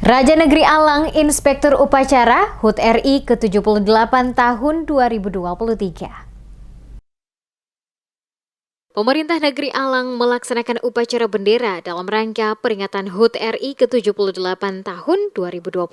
Raja Negeri Alang Inspektur Upacara HUT RI ke-78 tahun 2023. Pemerintah Negeri Alang melaksanakan upacara bendera dalam rangka peringatan HUT RI ke-78 tahun 2023.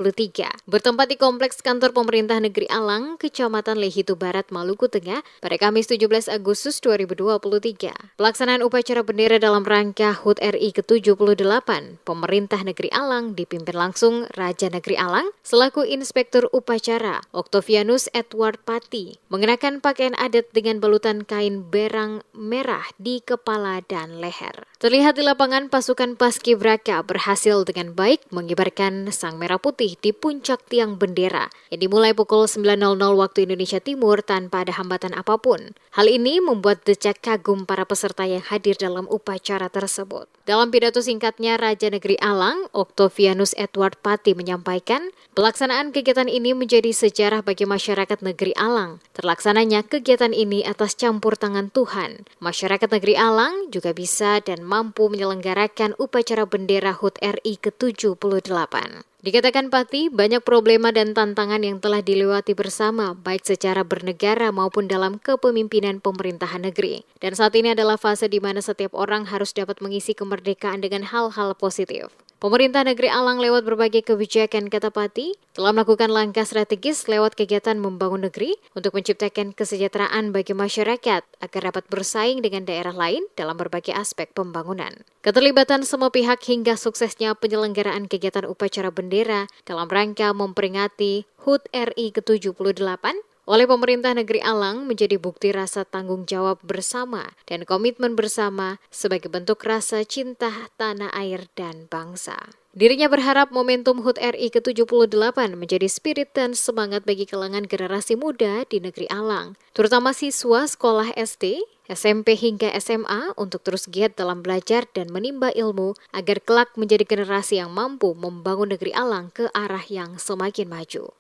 Bertempat di Kompleks Kantor Pemerintah Negeri Alang, Kecamatan Lehitu Barat, Maluku Tengah, pada Kamis 17 Agustus 2023. Pelaksanaan upacara bendera dalam rangka HUT RI ke-78, Pemerintah Negeri Alang dipimpin langsung Raja Negeri Alang selaku Inspektur Upacara, Octavianus Edward Pati, mengenakan pakaian adat dengan balutan kain berang merah di kepala dan leher. Terlihat di lapangan, pasukan Paskibraka berhasil dengan baik mengibarkan sang merah putih di puncak tiang bendera yang dimulai pukul 9.00 waktu Indonesia Timur tanpa ada hambatan apapun. Hal ini membuat decak kagum para peserta yang hadir dalam upacara tersebut. Dalam pidato singkatnya, Raja Negeri Alang, Octavianus Edward Pati menyampaikan, pelaksanaan kegiatan ini menjadi sejarah bagi masyarakat Negeri Alang. Terlaksananya kegiatan ini atas campur tangan Tuhan. Masyarakat Negeri Alang juga bisa dan mampu menyelenggarakan upacara bendera HUT RI ke-78. Dikatakan Pati, banyak problema dan tantangan yang telah dilewati bersama, baik secara bernegara maupun dalam kepemimpinan pemerintahan negeri. Dan saat ini adalah fase di mana setiap orang harus dapat mengisi kemerdekaan dengan hal-hal positif. Pemerintah Negeri Alang lewat berbagai kebijakan, kata Pati, telah melakukan langkah strategis lewat kegiatan membangun negeri untuk menciptakan kesejahteraan bagi masyarakat agar dapat bersaing dengan daerah lain dalam berbagai aspek pembangunan. Keterlibatan semua pihak hingga suksesnya penyelenggaraan kegiatan upacara bendera dalam rangka memperingati HUT RI ke-78 oleh pemerintah Negeri Alang menjadi bukti rasa tanggung jawab bersama dan komitmen bersama sebagai bentuk rasa cinta tanah air dan bangsa. Dirinya berharap momentum HUT RI ke-78 menjadi spirit dan semangat bagi kalangan generasi muda di Negeri Alang, terutama siswa sekolah SD, SMP hingga SMA untuk terus giat dalam belajar dan menimba ilmu agar kelak menjadi generasi yang mampu membangun Negeri Alang ke arah yang semakin maju.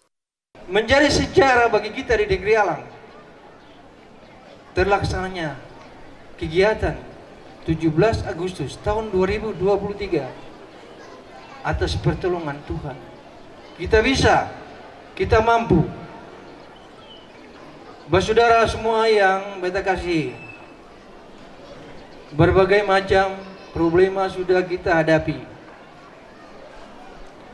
Menjadi sejarah bagi kita di Negeri Alang terlaksananya kegiatan 17 Agustus tahun 2023 atas pertolongan Tuhan. Kita bisa, kita mampu. Saudara semua yang beta kasih, berbagai macam problema sudah kita hadapi.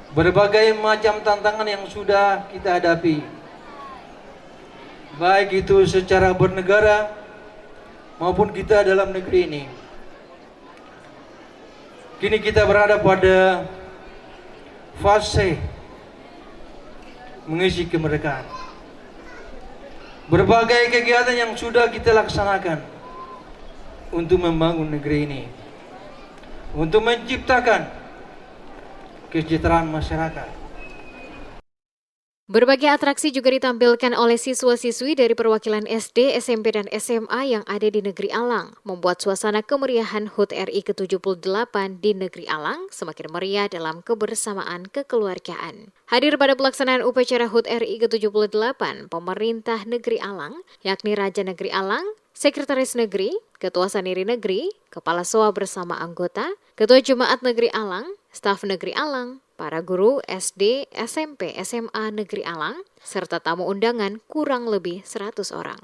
Berbagai macam tantangan yang sudah kita hadapi, baik itu secara bernegara maupun kita dalam negeri ini. Kini kita berada pada fase mengisi kemerdekaan. Berbagai kegiatan yang sudah kita laksanakan untuk membangun negeri ini, untuk menciptakan kesejahteraan masyarakat. Berbagai atraksi juga ditampilkan oleh siswa-siswi dari perwakilan SD, SMP, dan SMA yang ada di Negeri Alang, membuat suasana kemeriahan HUT RI ke-78 di Negeri Alang semakin meriah dalam kebersamaan kekeluargaan. Hadir pada pelaksanaan upacara HUT RI ke-78, Pemerintah Negeri Alang, yakni Raja Negeri Alang, Sekretaris Negeri, Ketua Saniri Negeri, Kepala SOA bersama anggota, Ketua Jemaat Negeri Alang, Staf Negeri Alang, para guru SD, SMP, SMA Negeri Alang, serta tamu undangan kurang lebih 100 orang.